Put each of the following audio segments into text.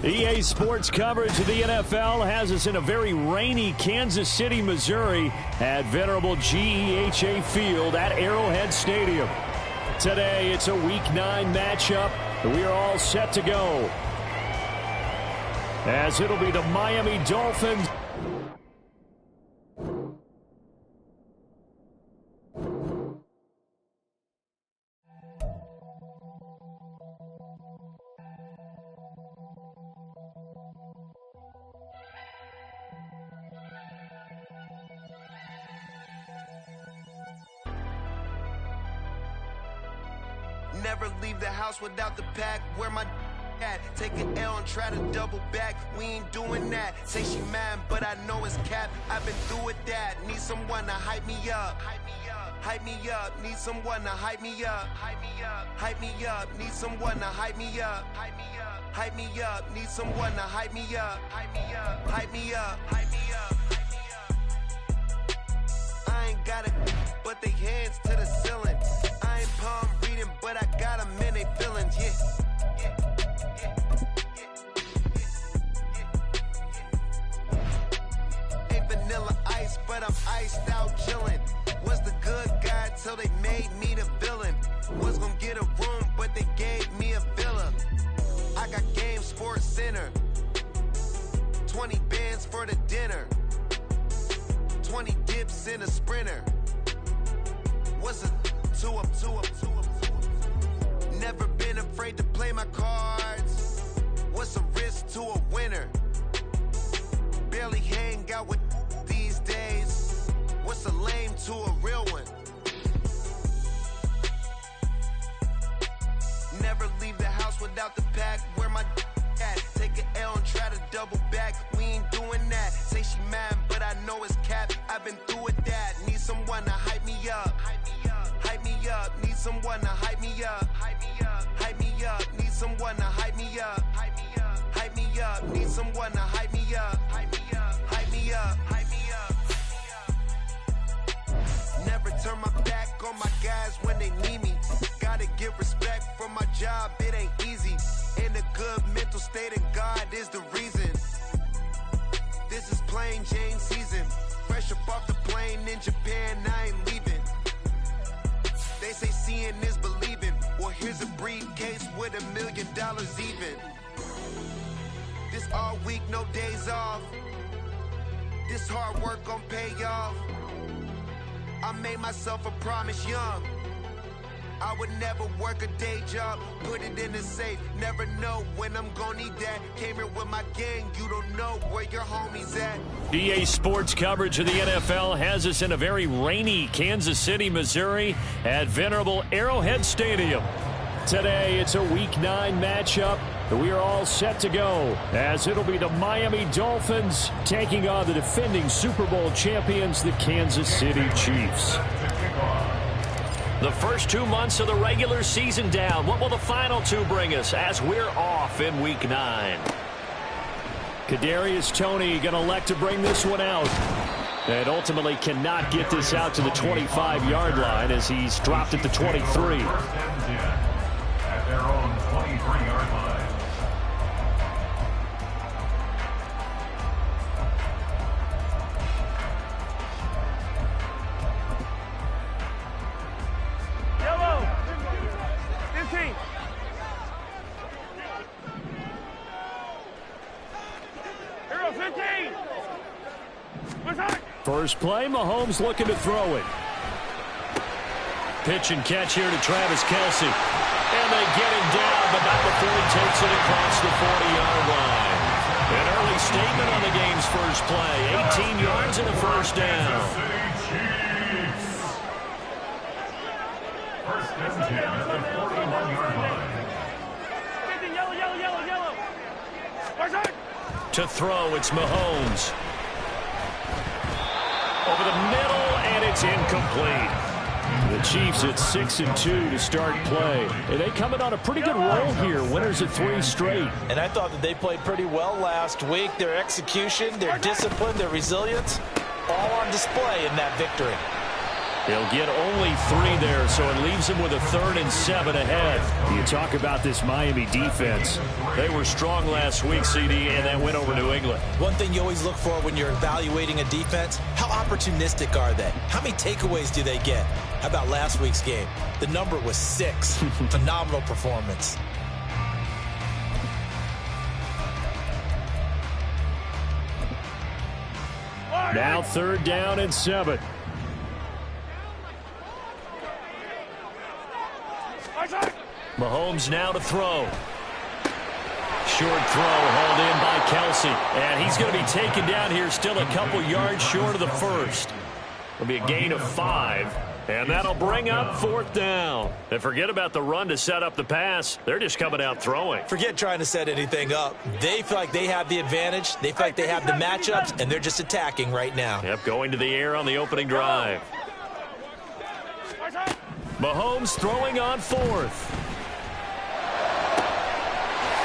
EA Sports coverage of the NFL has us in a very rainy Kansas City, Missouri at venerable GEHA Field at Arrowhead Stadium. Today, it's a Week 9 matchup. We are all set to go, as it'll be the Miami Dolphins. Never leave the house without the pack. Where my at? Take an L and try to double back. We ain't doing that. Say she mad, but I know it's cap. I've been through with that. Need someone to hype me up. Hype me up. Need someone to hype me up. Hype me up. Hype me up. Need someone to hype me up. Hype me up. Hype me up. Need someone to hype me up. Hype me up. Hype me up. Hype me up. I ain't got it, but they hands to the ceiling. I ain't palm reading, but I got them in they feelings, yeah. Ain't vanilla ice, but I'm iced out chillin'. Was the good guy till they made me the villain. Was gonna get a room, but they gave me a villa. I got Game Sports Center. 20 bands for the dinner. 20 dips in a sprinter. What's a 2 up? Never been afraid to play my cards. What's a risk to a winner? Barely hang out with these days. What's a lame to a real one? Never leave the house without the pack. Where my at? Take an L and try to double back. We ain't doing that. Say she mad, but I know it's cap. I've been through with that. Need someone to hype me up. Hype me up. Need someone to hype me up. Hype me up. Hype me up. Need someone to hype me up. Hype me up. Hype me up. Need someone to hype me up. Hype me up. Hype me up. Hype me up. Never turn my back on my guys when they need me. Gotta give respect for my job. It ain't easy. In a good mental state, and God is the reason. This is plain Jane season. Fresh up off the plane in Japan, I ain't leaving. They say seeing is believing. Well, here's a briefcase with $1 million even. This all week, no days off. This hard work gon' pay off. I made myself a promise young. I would never work a day job, put it in the safe. Never know when I'm gonna need that. Came here with my gang, you don't know where your homies at. EA Sports coverage of the NFL has us in a very rainy Kansas City, Missouri at venerable Arrowhead Stadium. Today, it's a Week 9 matchup. We are all set to go, as it'll be the Miami Dolphins taking on the defending Super Bowl champions, the Kansas City Chiefs. The first 2 months of the regular season down. What will the final 2 bring us as we're off in Week 9? Kadarius Toney going to elect to bring this one out. And ultimately cannot get this out to the 25-yard line as he's dropped at the 23. At their own 23-yard line. First play, Mahomes looking to throw it. Pitch and catch here to Travis Kelce. And they get him down, but not before he takes it across the 40-yard line. An early statement on the game's first play. 18 yards and a first down. First and 10 at the 41-yard line. To throw, it's Mahomes. Over the middle, and it's incomplete. The Chiefs at 6-2 to start play. And they coming on a pretty good roll here. Winners of 3 straight. And I thought that they played pretty well last week. Their execution, their discipline, their resilience, all on display in that victory. He'll get only 3 there, so it leaves him with a 3rd and 7 ahead. You talk about this Miami defense. They were strong last week, CD, and that went over New England. One thing you always look for when you're evaluating a defense, how opportunistic are they? How many takeaways do they get? How about last week's game? The number was 6. Phenomenal performance. Now 3rd down and 7. Mahomes now to throw. Short throw hauled in by Kelsey. And he's going to be taken down here still a couple yards short of the first. It'll be a gain of 5. And that'll bring up 4th down. And forget about the run to set up the pass. They're just coming out throwing. Forget trying to set anything up. They feel like they have the advantage. They feel like they have the matchups, and they're just attacking right now. Yep, going to the air on the opening drive. Mahomes throwing on 4th.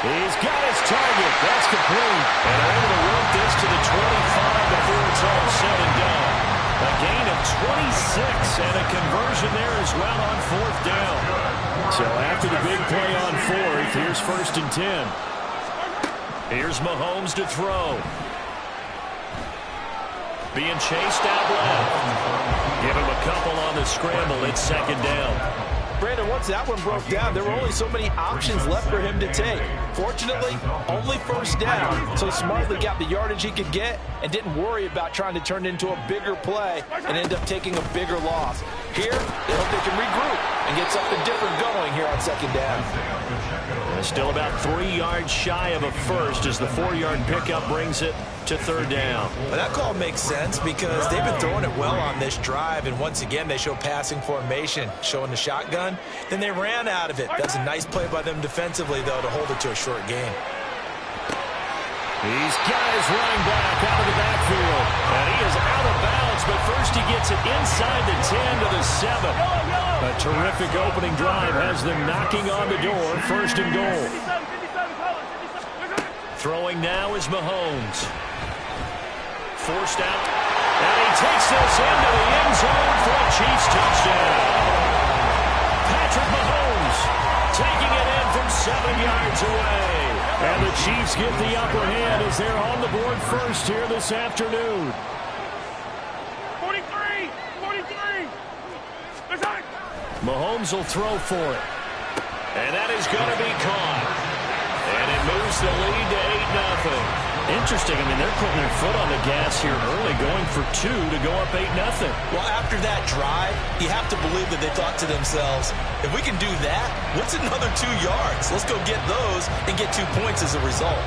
He's got his target. That's complete. And they're able to work this to the 25 before it's all said and done. A gain of 26 and a conversion there as well on 4th down. So after the big play on 4th, here's 1st and 10. Here's Mahomes to throw. Being chased out left. Give him a couple on the scramble. It's 2nd down. Brandon, once that one broke down, there were only so many options left for him to take. Fortunately, only 1st down, so smartly got the yardage he could get and didn't worry about trying to turn it into a bigger play and end up taking a bigger loss. Here, they hope they can regroup and get something different going here on 2nd down. Still about 3 yards shy of a first as the 4-yard pickup brings it to 3rd down. Well, that call makes sense because they've been throwing it well on this drive, and once again they show passing formation, showing the shotgun. Then they ran out of it. That's a nice play by them defensively, though, to hold it to a short gain. He's got his running back out of the backfield, and he is out of bounds, but first he gets it inside the 10 to the 7. A terrific opening drive has them knocking on the door, 1st and goal. Throwing now is Mahomes. Forced out, and he takes this into the end zone for a Chiefs touchdown. Patrick Mahomes taking it in from 7 yards away. And the Chiefs get the upper hand as they're on the board first here this afternoon. 43! Mahomes will throw for it. And that is going to be caught. And it moves the lead to 8-0. Interesting. I mean, they're putting their foot on the gas here early, going for 2 to go up 8-0. Well, after that drive, you have to believe that they thought to themselves, if we can do that, what's another 2 yards? Let's go get those and get 2 points as a result.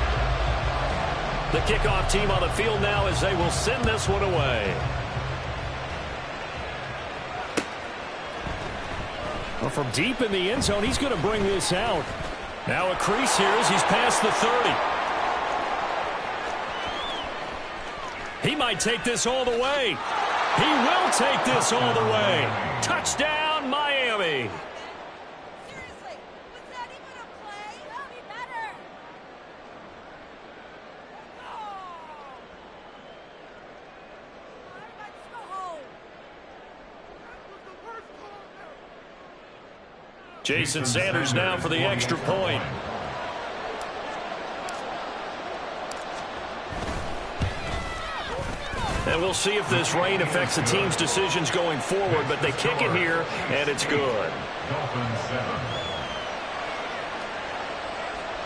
The kickoff team on the field now as they will send this one away. Well, from deep in the end zone, he's going to bring this out. Now a crease here as he's past the 30. He might take this all the way. He will take this all the way. Touchdown, Miami. Seriously, was that even a play? That'll be better. Everybody just go home. Jason Sanders now for the extra point. And we'll see if this rain affects the team's decisions going forward, but they kick it here, and it's good. Dolphins 7.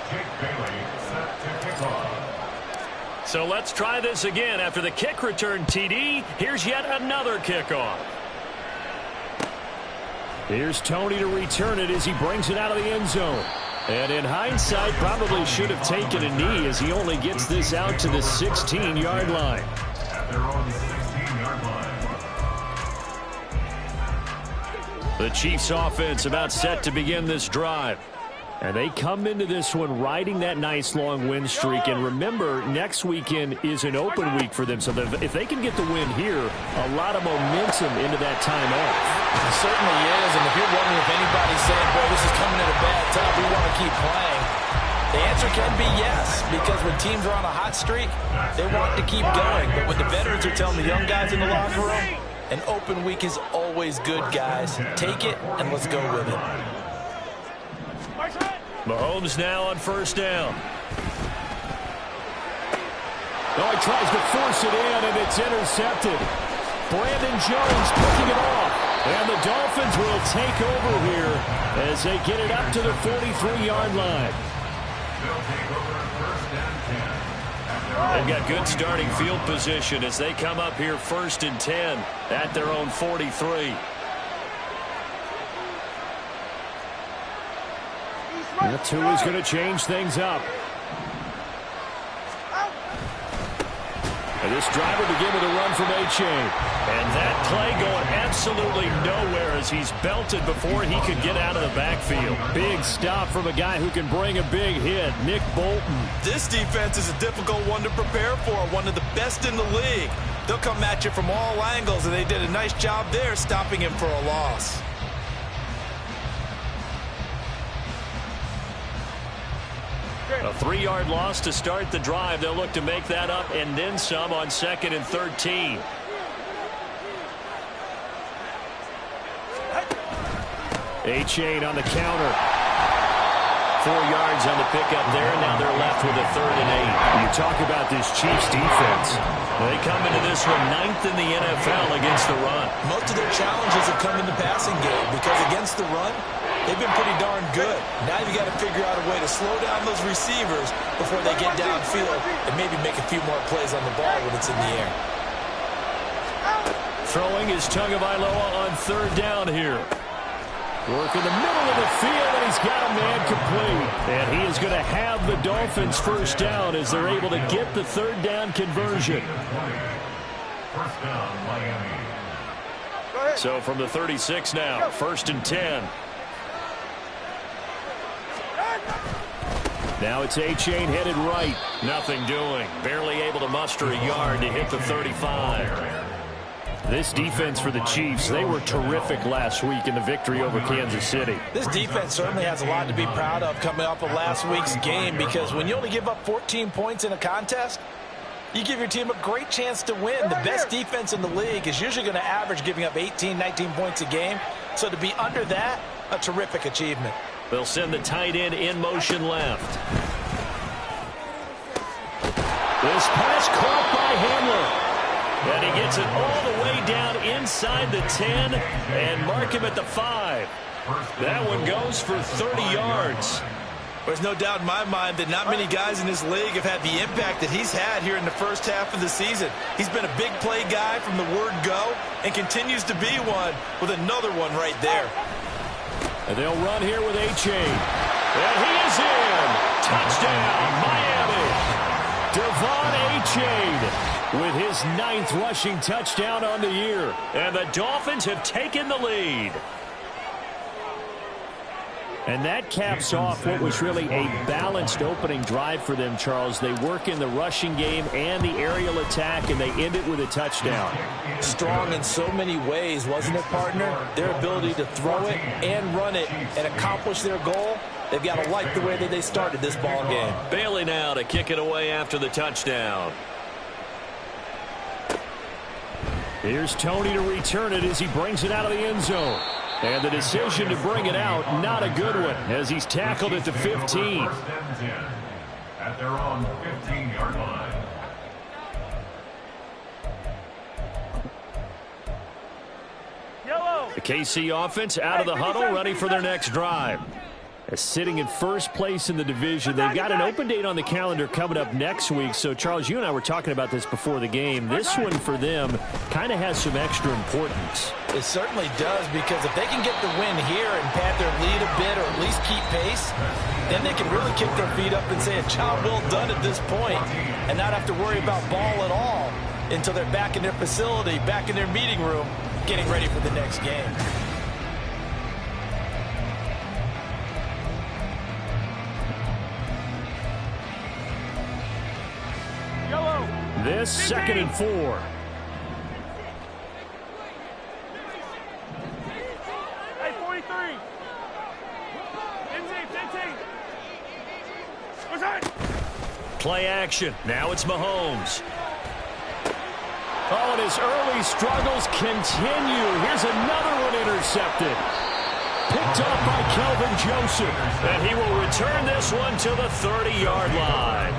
Jake Bailey set to kick off. So let's try this again. After the kick return TD, here's yet another kickoff. Here's Tony to return it as he brings it out of the end zone. And in hindsight, probably should have taken a knee as he only gets this out to the 16-yard line. They're on the 16-yard line. The Chiefs offense about set to begin this drive. And they come into this one riding that nice long win streak. And remember, next weekend is an open week for them. So if they can get the win here, a lot of momentum into that time off. It certainly is. And if you're wondering if anybody's saying, boy, this is coming at a bad time, we want to keep playing, the answer can be yes, because when teams are on a hot streak, they want to keep going. But when the veterans are telling the young guys in the locker room, An open week is always good, guys. Take it, and let's go with it. Mahomes now on first down. Oh, he tries to force it in, and it's intercepted. Brandon Jones picking it off. And the Dolphins will take over here as they get it up to the 43-yard line. They've got good starting field position as they come up here 1st and 10 at their own 43. That's who is going to change things up. And this drive will begin with a run from Achane. And that play going absolutely nowhere as he's belted before he could get out of the backfield. Big stop from a guy who can bring a big hit, Nick Bolton. This defense is a difficult one to prepare for, one of the best in the league. They'll come at you from all angles, and they did a nice job there stopping him for a loss. A 3-yard loss to start the drive. They'll look to make that up and then some on 2nd and 13. Achane on the counter. 4 yards on the pickup there. Now they're left with a 3rd and 8. You talk about this Chiefs defense. They come into this one 9th in the NFL against the run. Most of their challenges have come in the passing game because against the run, they've been pretty darn good. Now you got to figure out a way to slow down those receivers before they get downfield and maybe make a few more plays on the ball when it's in the air. Throwing is Tagovailoa on 3rd down here. Work in the middle of the field, and he's got a man complete. And he is going to have the Dolphins first down as they're able to get the 3rd down conversion. First down, Miami. So from the 36 now, 1st and 10. Now it's Achane headed right. Nothing doing. Barely able to muster a yard to hit the 35. This defense for the Chiefs, they were terrific last week in the victory over Kansas City. This defense certainly has a lot to be proud of coming off of last week's game because when you only give up 14 points in a contest, you give your team a great chance to win. The best defense in the league is usually going to average giving up 18, 19 points a game. So to be under that, a terrific achievement. They'll send the tight end in motion left. This pass caught by Hamler. And he gets it all the way down inside the 10 and mark him at the 5. That one goes for 30 yards. There's no doubt in my mind that not many guys in this league have had the impact that he's had here in the first half of the season. He's been a big play guy from the word go and continues to be one with another one right there. And they'll run here with Achane. And he is in. Touchdown, Miami. Devon Achane with his 9th rushing touchdown on the year. And the Dolphins have taken the lead. And that caps off what was really a balanced opening drive for them, Charles. They work in the rushing game and the aerial attack, and they end it with a touchdown. Strong in so many ways, wasn't it, partner? Their ability to throw it and run it and accomplish their goal, they've got to like the way that they started this ball game. Bailey now to kick it away after the touchdown. Here's Tony to return it as he brings it out of the end zone. And the decision to bring it out, not a good one, as he's tackled at the 15. First and 10 at their own 15-yard line. The KC offense out of the huddle, ready for their next drive. Sitting in first place in the division. They've got an open date on the calendar coming up next week. So, Charles, you and I were talking about this before the game. This one for them kind of has some extra importance. It certainly does, because if they can get the win here and pad their lead a bit or at least keep pace, then they can really kick their feet up and say a job well done at this point and not have to worry about ball at all until they're back in their facility, back in their meeting room, getting ready for the next game. This 2nd and 4. Hey, 43. 15. Play action. Now it's Mahomes. Oh, and his early struggles continue. Here's another one intercepted. Picked up by Kelvin Joseph. And he will return this one to the 30-yard line.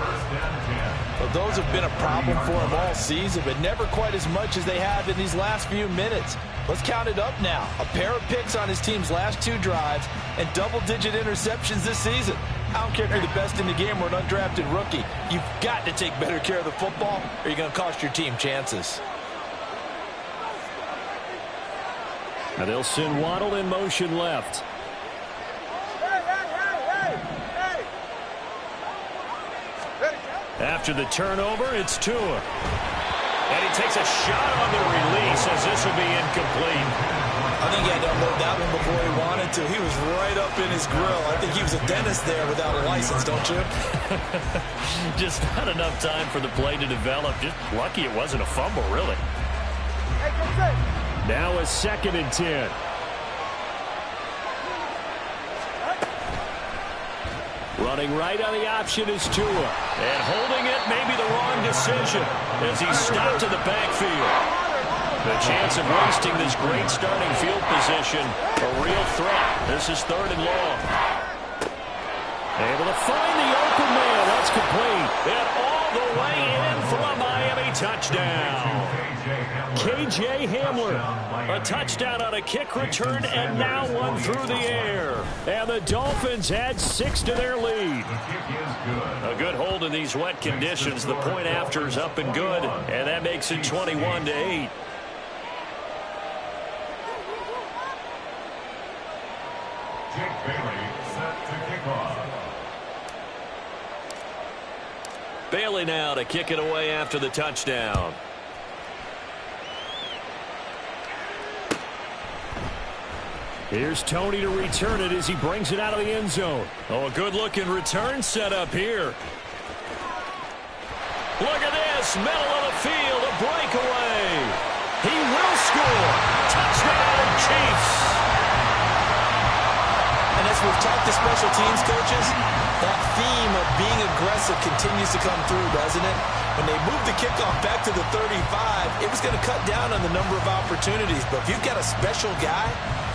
Well, those have been a problem for him all season, but never quite as much as they have in these last few minutes. Let's count it up now. A pair of picks on his team's last 2 drives and double-digit interceptions this season. I don't care if you're the best in the game or an undrafted rookie. You've got to take better care of the football or you're going to cost your team chances. Now they'll send Waddle in motion left. After the turnover, it's Tua. And he takes a shot on the release as this will be incomplete. I think he had to unload that one before he wanted to. He was right up in his grill. I think he was a dentist there without a license, don't you? Just not enough time for the play to develop. Just lucky it wasn't a fumble, really. Now a 2nd and 10. Running right on the option is Tua. And holding it may be the wrong decision as he's stopped in the backfield. The chance of wasting this great starting field position, a real threat. This is 3rd and long. Able to find the open man. That's complete. And all the way in for a Miami touchdown. KJ Hamler, a touchdown on a kick return, and now one through the air. And the Dolphins add 6 to their lead. A good hold in these wet conditions. The point after is up and good, and that makes it 21-8. Jake Bailey set to kick off. Bailey now to kick it away after the touchdown. Here's Tony to return it as he brings it out of the end zone. Oh, a good-looking return set up here. Look at this, middle of the field, a breakaway. He will score. Touchdown, Chiefs. And as we've talked to special teams coaches, that theme of being aggressive continues to come through, doesn't it? When they moved the kickoff back to the 35, it was going to cut down on the number of opportunities. But if you've got a special guy,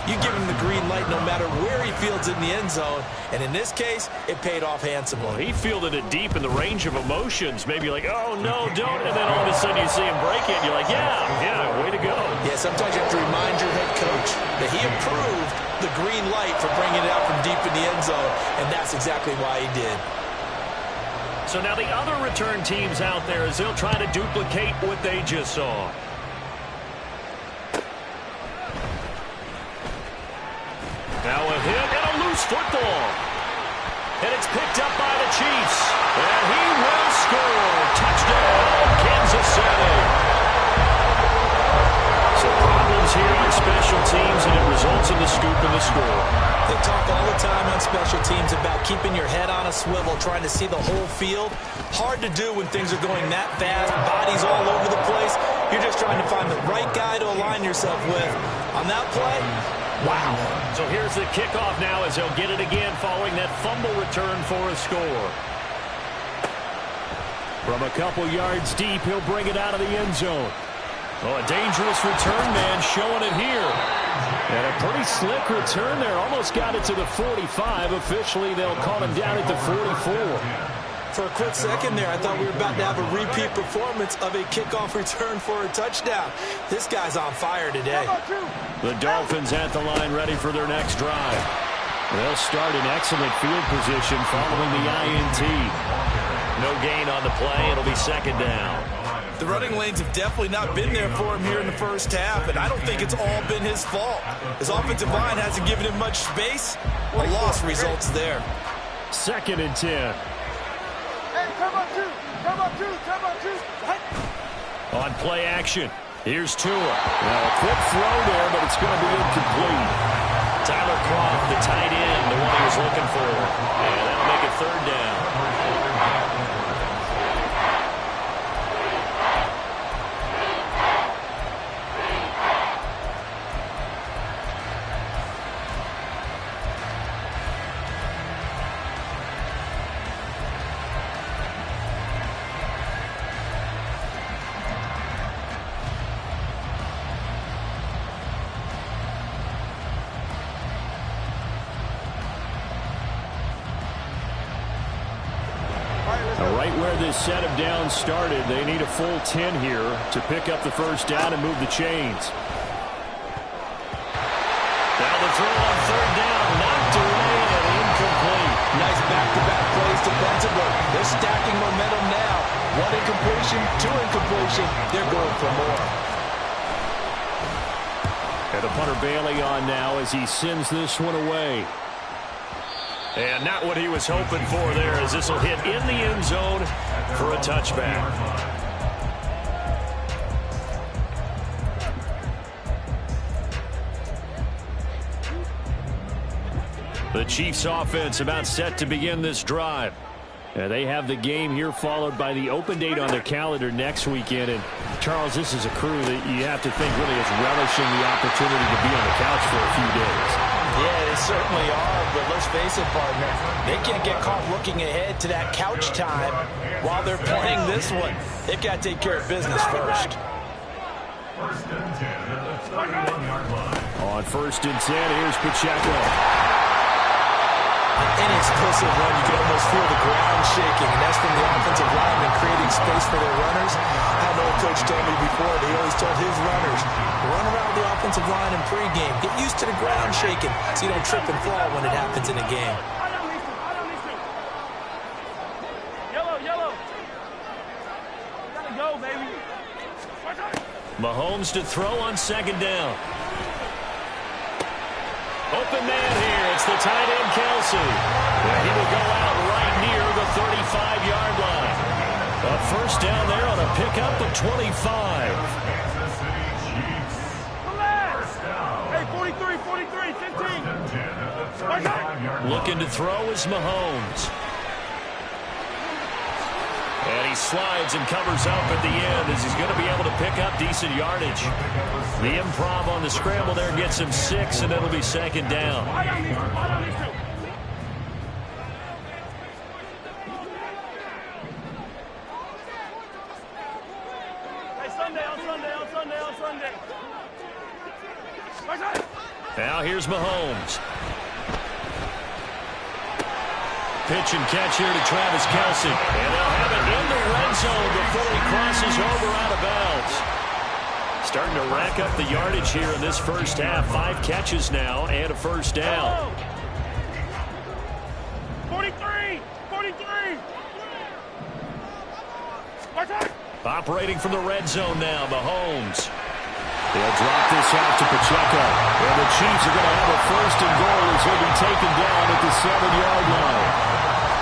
you give him the green light no matter where he fields it in the end zone. And in this case, it paid off handsomely. Well, he fielded it deep in the range of emotions. Maybe like, oh, no, don't. And then all of a sudden you see him break it. And you're like, yeah, way to go. Yeah, sometimes you have to remind your head coach that he approved the green light for bringing it out from deep in the end zone. And that's exactly why he did. So now the other return teams out there as they'll try to duplicate what they just saw. Now a hit and a loose football. And it's picked up by the Chiefs. And he will score. Touchdown, Kansas City. So problems here on special teams, and it results in the scoop and the score. They talk all the time on special teams about keeping your head on a swivel, trying to see the whole field. Hard to do when things are going that fast, bodies all over the place. You're just trying to find the right guy to align yourself with. On that play, wow. So here's the kickoff now as they'll get it again following that fumble return for a score. From a couple yards deep, he'll bring it out of the end zone. Oh, a dangerous return man showing it here. And a pretty slick return there. Almost got it to the 45. Officially, they'll call him down at the 44. For a quick second there, I thought we were about to have a repeat performance of a kickoff return for a touchdown. This guy's on fire today. The Dolphins at the line ready for their next drive. They'll start in excellent field position following the INT. No gain on the play. It'll be 2nd down. The running lanes have definitely not been there for him here in the first half, and I don't think it's all been his fault. His offensive line hasn't given him much space. A loss results there. 2nd and 10. On play action, here's Tua. Now a quick throw there, but it's going to be incomplete. Tyler Kroft, the tight end, the one he was looking for. And that'll make it 3rd down. Right where this set of downs started, they need a full 10 here to pick up the first down and move the chains. Now the throw on third down, knocked away and incomplete. Nice back-to-back plays defensively. They're stacking momentum now. One incompletion, two incompletion. They're going for more. And the punter Bailey on now as he sends this one away. And not what he was hoping for there, as this will hit in the end zone for a touchback. The Chiefs offense about set to begin this drive. They have the game here followed by the open date on their calendar next weekend. And Charles, this is a crew that you have to think really is relishing the opportunity to be on the couch for a few days. Yeah, they certainly are, but let's face it, partner. They can't get caught looking ahead to that couch time while they're playing this one. They've got to take care of business first. First and 10 at the 31-yard line. On first and 10, here's Pacheco. Inexplosive run, you can almost feel the ground shaking, and that's from the offensive lineman creating space for their runners. I had an old coach tell me before that he always told his runners, run around the offensive line in pregame. Get used to the ground shaking so you don't trip and fall when it happens in a game. Yellow. Gotta go, baby. Mahomes to throw on second down. Open man here. It's the tight end, Kelsey. He will go out right near the 35-yard line. A first down there on a pickup of 25. Kansas City Chiefs. First down. Hey, 43, 15. First and 10 at the 35-yard line. Looking to throw is Mahomes. And he slides and covers up at the end as he's going to be able to pick up decent yardage. The improv on the scramble there gets him 6, and it'll be second down. Hey, Sunday. Now here's Mahomes. Pitch and catch here to Travis Kelce. And they'll have it in the red zone before he crosses over out of bounds. Starting to rack up the yardage here in this first half. 5 catches now and a first down. 43. Operating from the red zone now, Mahomes. They'll drop this out to Pacheco. And the Chiefs are going to have a first and goal as he'll be taken down at the 7-yard line.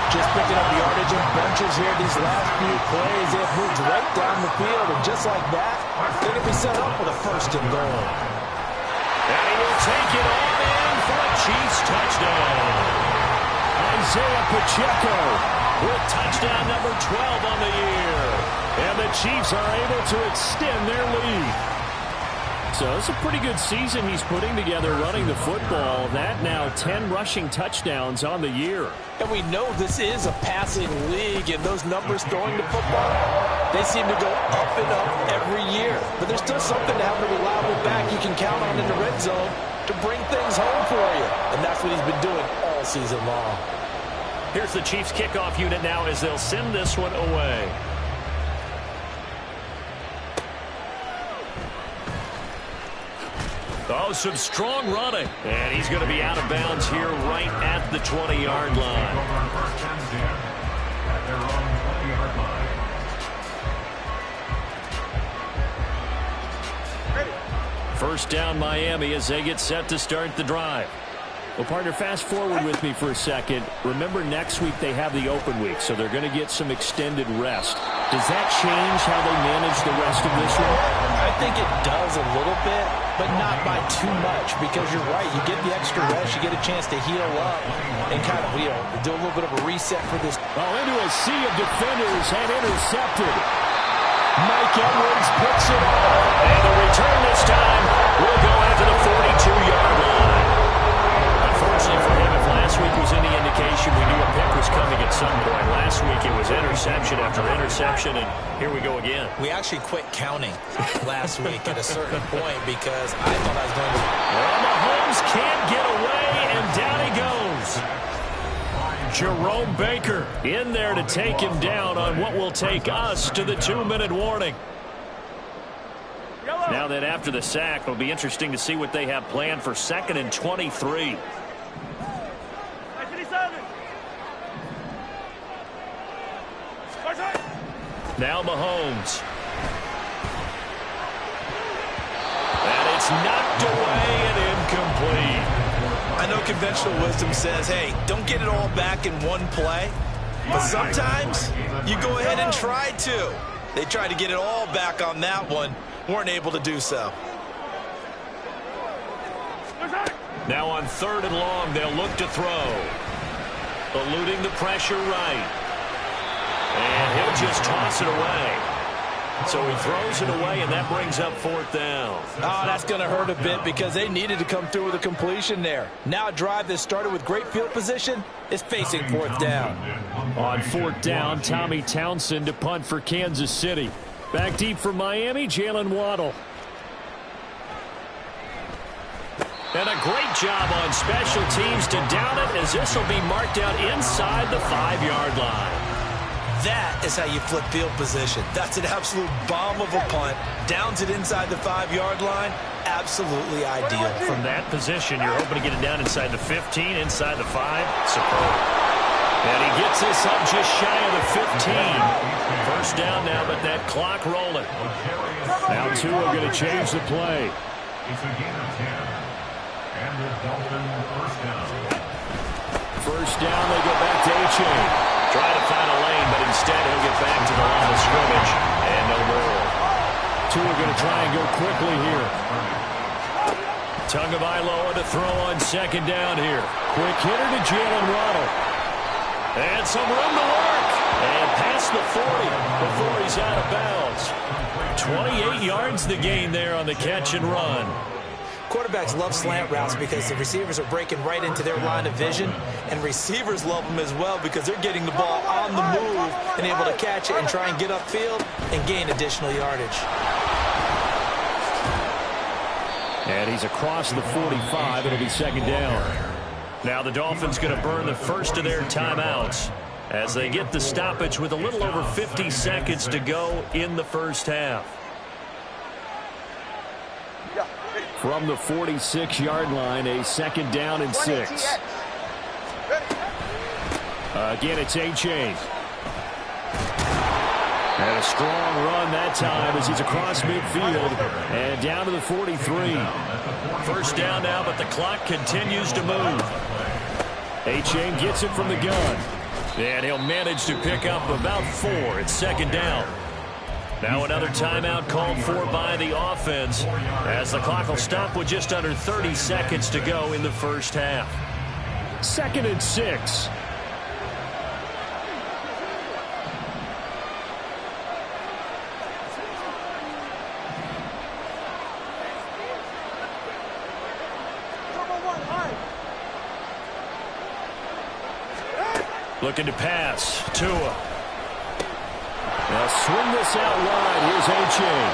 Just picking up yardage in bunches here these last few plays. They've moved right down the field, and just like that, they're going to be set up with a first and goal. And he will take it all in for a Chiefs touchdown. Isaiah Pacheco with touchdown number 12 on the year. And the Chiefs are able to extend their lead. So it's a pretty good season he's putting together running the football. That now 10 rushing touchdowns on the year. And we know this is a passing league, and those numbers throwing the football, they seem to go up and up every year. But there's still something to have a reliable back you can count on in the red zone to bring things home for you. And that's what he's been doing all season long. Here's the Chiefs kickoff unit now as they'll send this one away. Oh, some strong running. And he's going to be out of bounds here right at the 20-yard line. First and 10 at their own 20-yard line. First down Miami as they get set to start the drive. Well, partner, fast forward with me for a second. Remember, next week they have the open week, so they're going to get some extended rest. Does that change how they manage the rest of this one? I think it does a little bit, but not by too much, because you're right. You get the extra rest. You get a chance to heal up and kind of, do a little bit of a reset for this. Oh, into a sea of defenders and intercepted. Mike Edwards picks it up. And the return this time will go out to the 42-yard line. Unfortunately for him, if last week was any indication, we knew a pick was coming at some point. Last week it was interception after interception, and here we go again. We actually quit counting last week at a certain point because I thought I was going to... Well, Mahomes can't get away, and down he goes. Jerome Baker in there to take him down on what will take us to the 2-minute warning. Now that after the sack, it'll be interesting to see what they have planned for 2nd and 23. Now Mahomes. And it's knocked away and incomplete. I know conventional wisdom says, hey, don't get it all back in one play. But sometimes you go ahead and try to. They tried to get it all back on that one. Weren't able to do so. Now on 3rd and long, they'll look to throw. Eluding the pressure right. And he'll just toss it away. So he throws it away, and that brings up 4th down. Oh, that's going to hurt a bit because they needed to come through with a completion there. Now a drive that started with great field position is facing 4th down. On 4th down, Tommy Townsend to punt for Kansas City. Back deep for Miami, Jalen Waddle. And a great job on special teams to down it, as this will be marked out inside the 5-yard line. That is how you flip field position. That's an absolute bomb of a punt. Downs it inside the 5-yard line. Absolutely ideal. From that position, you're hoping to get it down inside the 15, inside the 5. Superb. And he gets this up just shy of the 15. 1st down now, but that clock rolling. Now two are going to change the play. It's a gain of 10. And the Dolphins 1st down. 1st down, they go back to A-Chain. Try to find a lane, but instead he'll get back to the line of scrimmage. And no more. Two are going to try and go quickly here. Tagovailoa to throw on 2nd down here. Quick hitter to Jalen Waddle. And some room to work. And past the 40 before he's out of bounds. 28 yards the gain there on the catch and run. Quarterbacks love slant routes because the receivers are breaking right into their line of vision, and receivers love them as well because they're getting the ball on the move and able to catch it and try and get upfield and gain additional yardage. And he's across the 45. It'll be 2nd down. Now the Dolphins going to burn the first of their timeouts as they get the stoppage with a little over 50 seconds to go in the 1st half. From the 46-yard line, a 2nd down and 6. Again, it's A-Chain. And a strong run that time as he's across midfield and down to the 43. 1st down now, but the clock continues to move. A-Chain gets it from the gun. And he'll manage to pick up about 4. It's 2nd down. Now another timeout called for by the offense as the clock will stop with just under 30 seconds to go in the 1st half. 2nd and 6. Looking to pass. Tua. Now swing this out wide. Here's A-Chain.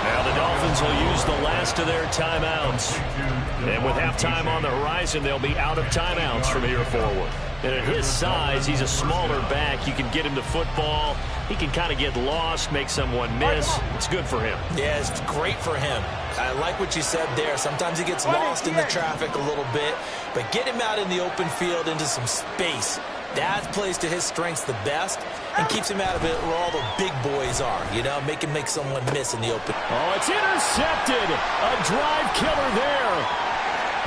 Now the Dolphins will use the last of their timeouts. And with halftime on the horizon, they'll be out of timeouts from here forward. And at his size, he's a smaller back. You can get him the football. He can kind of get lost, make someone miss. It's good for him. Yeah, it's great for him. I like what you said there. Sometimes he gets lost in the traffic a little bit. But get him out in the open field into some space. That plays to his strengths the best and keeps him out of it where all the big boys are, you know, make someone miss in the open. Oh, it's intercepted. A drive killer there.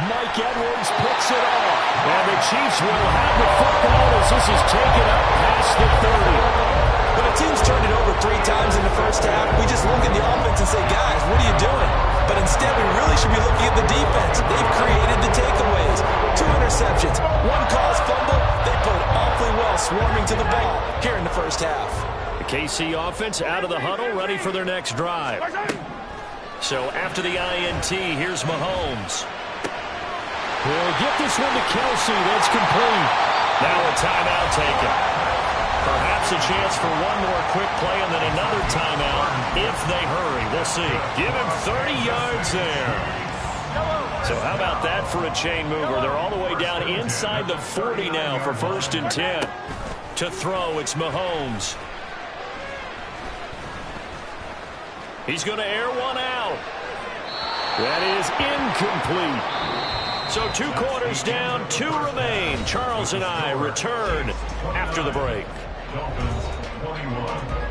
Mike Edwards picks it off. And the Chiefs will have the football as this is taken up past the 30. When a team's turned it over 3 times in the 1st half, we just look at the offense and say, guys, what are you doing? But instead, we really should be looking at the defense. They've created the takeaways. 2 interceptions, 1 caused fumble. They played awfully well swarming to the ball here in the 1st half. The KC offense out of the huddle, ready for their next drive. So after the INT, here's Mahomes. We'll get this one to Kelsey. That's complete. Now a timeout taken. Perhaps a chance for one more quick play and then another timeout if they hurry. We'll see. Give him 30 yards there. So how about that for a chain mover? They're all the way down inside the 40 now for 1st and 10. To throw, it's Mahomes. He's going to air one out. That is incomplete. So 2 quarters down, 2 remain. Charles and I return after the break. Dolphins 21.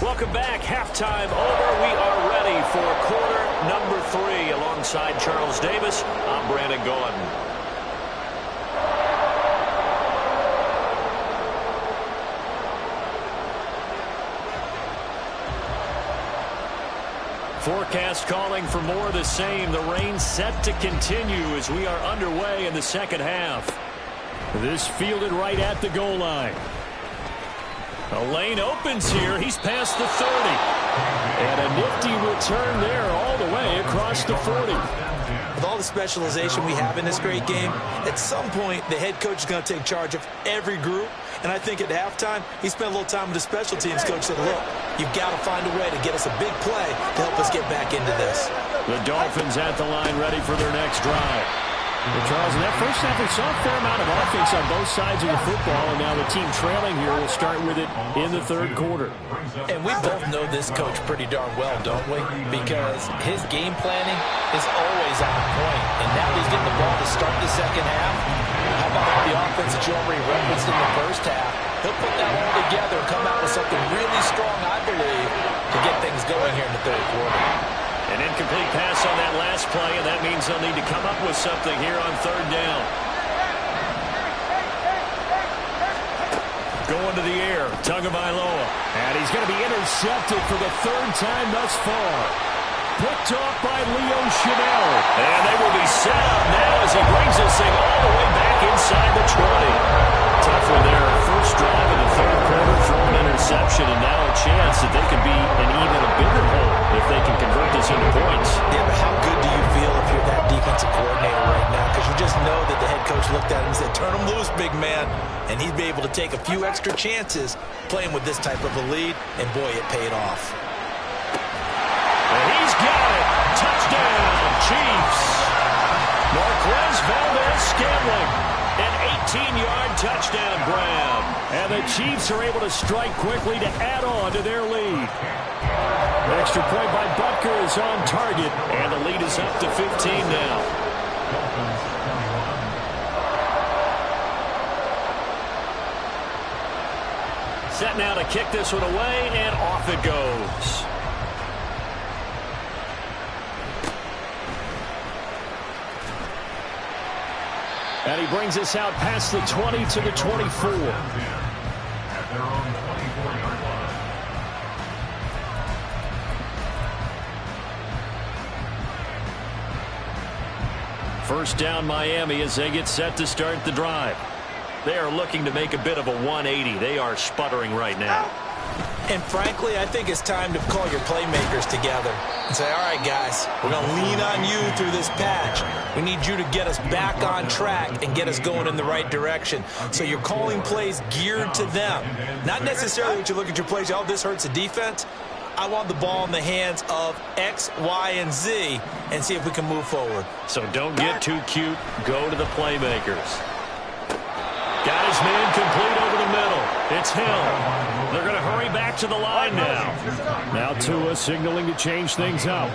Welcome back. Halftime over. We are ready for quarter number 3. Alongside Charles Davis, I'm Brandon Gordon. Forecast calling for more of the same. The rain set to continue as we are underway in the second half. This fielded right at the goal line. A lane opens here. He's past the 30. And a nifty return there all the way across the 40. With all the specialization we have in this great game, at some point the head coach is going to take charge of every group. And I think at halftime, he spent a little time with the special teams coach said, look, you've got to find a way to get us a big play to help us get back into this. The Dolphins at the line ready for their next drive. Well, Charles, in that first half, we saw a fair amount of offense on both sides of the football, and now the team trailing here will start with it in the third quarter. And we both know this coach pretty darn well, don't we? Because his game planning is always on point. And now he's getting the ball to start the second half. How about the offense that you already referenced in the first half? He'll put that all together and come out with something really strong, I believe, to get things going here in the third quarter. An incomplete pass on that last play, and that means they'll need to come up with something here on third down. Going to the air, Tagovailoa. And he's going to be intercepted for the 3rd time thus far. Picked off by Leo Chanel. And they will be set up now as he brings this thing all the way back inside the 20. Tough one there. First drive in the third quarter, throw an interception, and now a chance that they could be an even a bigger hole if they can convert this into points. Yeah, but how good do you feel if you're that defensive coordinator right now? Because you just know that the head coach looked at him and said, turn him loose, big man. And he'd be able to take a few extra chances playing with this type of a lead, and boy, it paid off. And he's got it. Touchdown, Chiefs. Marquez Valdes-Scantling. An 18-yard touchdown grab. And the Chiefs are able to strike quickly to add on to their lead. Extra point by Butker is on target. And the lead is up to 15 now. Set now to kick this one away, and off it goes. And he brings us out past the 20 to the 24. At their own 24-yard line. First down Miami as they get set to start the drive. They are looking to make a bit of a 180. They are sputtering right now. And frankly, I think it's time to call your playmakers together and say, all right, guys, we're going to lean on you through this patch. We need you to get us back on track and get us going in the right direction. So you're calling plays geared to them. Not necessarily what you look at your plays, oh, this hurts the defense. I want the ball in the hands of X, Y, and Z and see if we can move forward. So don't get too cute. Go to the playmakers. Got his man complete over the middle. It's Hill. They're going to hurry back to the line now. Now Tua signaling to change things up.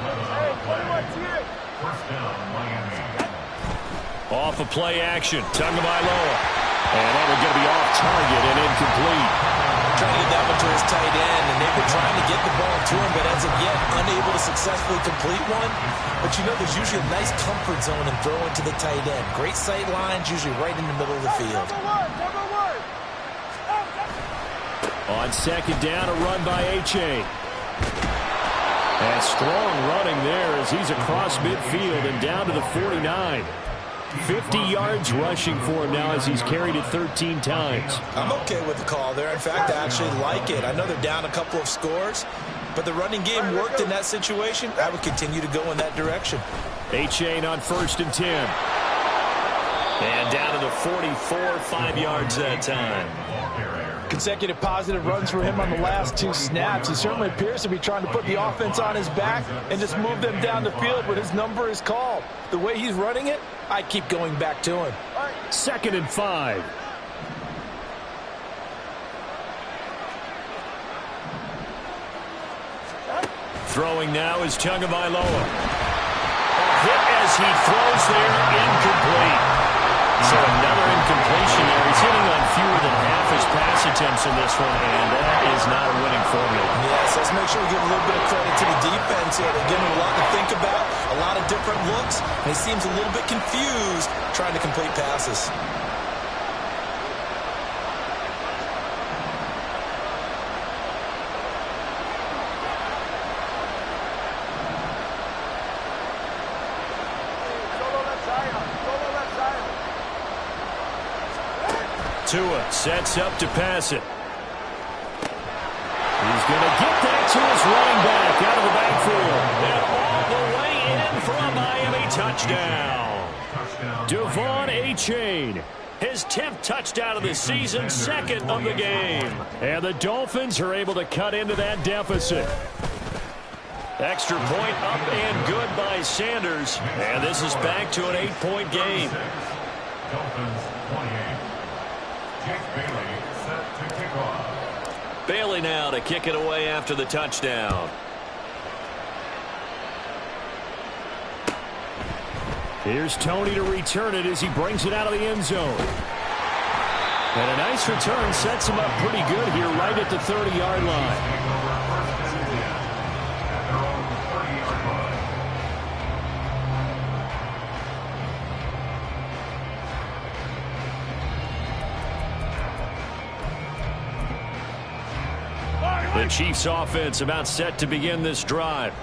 First down, Miami. Off of play action. Tagovailoa. And that one going to be off target and incomplete. Trying to get that one to his tight end, and they were trying to get the ball to him, but as of yet, unable to successfully complete one. But you know, there's usually a nice comfort zone in throwing to the tight end. Great sight lines, usually right in the middle of the field. On second down, a run by H.A. And strong running there as he's across midfield and down to the 49. 50 yards rushing for him now as he's carried it 13 times. I'm okay with the call there. In fact, I actually like it. I know they're down a couple of scores, but the running game worked in that situation. I would continue to go in that direction. A-Chain on 1st and 10. And down to the 44, 5 yards that time. Consecutive positive runs for him on the last 2 snaps. He certainly appears to be trying to put the offense on his back and just move them down the field when his number is called. The way he's running it, I keep going back to him. 2nd and 5. Throwing now is Tagovailoa. A hit as he throws there, incomplete. So another incompletion there. He's hitting on fewer than half his pass attempts in this one, and that is not a winning formula. Yes, let's make sure we give a little bit of credit to the defense here. They're giving him a lot to think about, a lot of different looks, and he seems a little bit confused trying to complete passes. Tua sets up to pass it. He's going to get that to his running back out of the backfield. And all the way in for a Miami touchdown. Devon Achane, his 10th touchdown of the season, 2nd of the game. And the Dolphins are able to cut into that deficit. Extra point up and good by Sanders. And this is back to an 8-point game. Dolphins 28. Jake Bailey set to kick off. Bailey now to kick it away after the touchdown. Here's Tony to return it as he brings it out of the end zone. And a nice return sets him up pretty good here right at the 30-yard line. The Chiefs offense about set to begin this drive.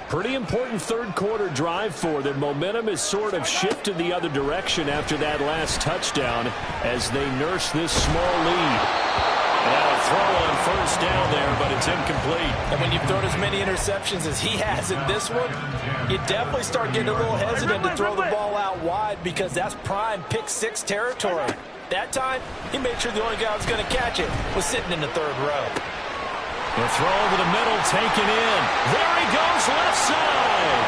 Pretty important third-quarter drive for them. Momentum has sort of shifted the other direction after that last touchdown as they nurse this small lead. Now a throw on first down there, but it's incomplete. And when you've thrown as many interceptions as he has in this one, you definitely start getting a little hesitant to throw the ball out wide because that's prime pick-6 territory. That time, he made sure the only guy who was going to catch it was sitting in the third row. The throw over the middle, taken in. There he goes, left side.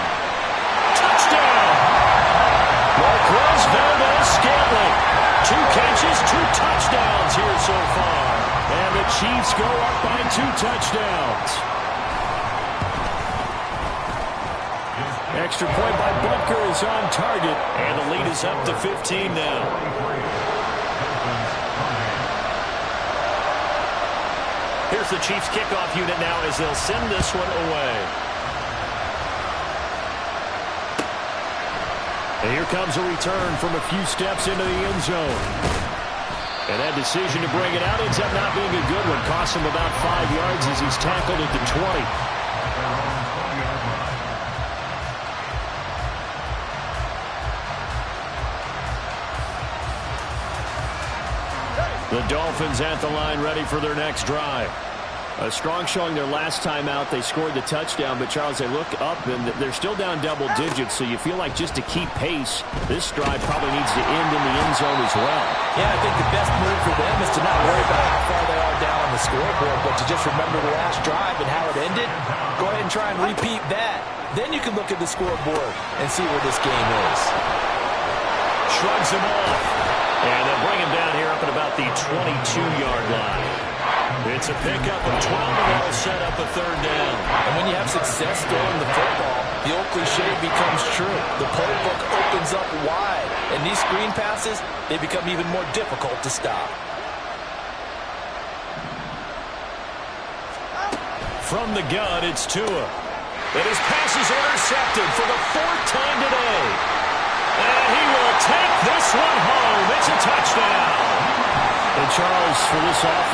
Touchdown! Marquez Valdes-Scantling. 2 catches, 2 touchdowns here so far. And the Chiefs go up by 2 touchdowns. Extra point by Butker is on target. And the lead is up to 15 now. Here's the Chiefs kickoff unit now as they'll send this one away. And here comes a return from a few steps into the end zone. And that decision to bring it out ends up not being a good one. Costs him about 5 yards as he's tackled at the 20. The Dolphins at the line ready for their next drive. A strong showing their last time out. They scored the touchdown, but Charles, they look up and they're still down double digits, so you feel like just to keep pace, this drive probably needs to end in the end zone as well. Yeah, I think the best move for them is to not worry about how far they are down on the scoreboard, but to just remember the last drive and how it ended. Go ahead and try and repeat that. Then you can look at the scoreboard and see where this game is. Shrugs him off. And they'll bring him down here up at about the 22-yard line. It's a pickup of 12, and that'll set up a third down. And when you have success throwing the football, the old cliche becomes true. The playbook opens up wide, and these screen passes, they become even more difficult to stop. From the gun, it's Tua. And his pass is intercepted for the 4th time today. And he will take this one home. It's a touchdown. And Charles, for this offense,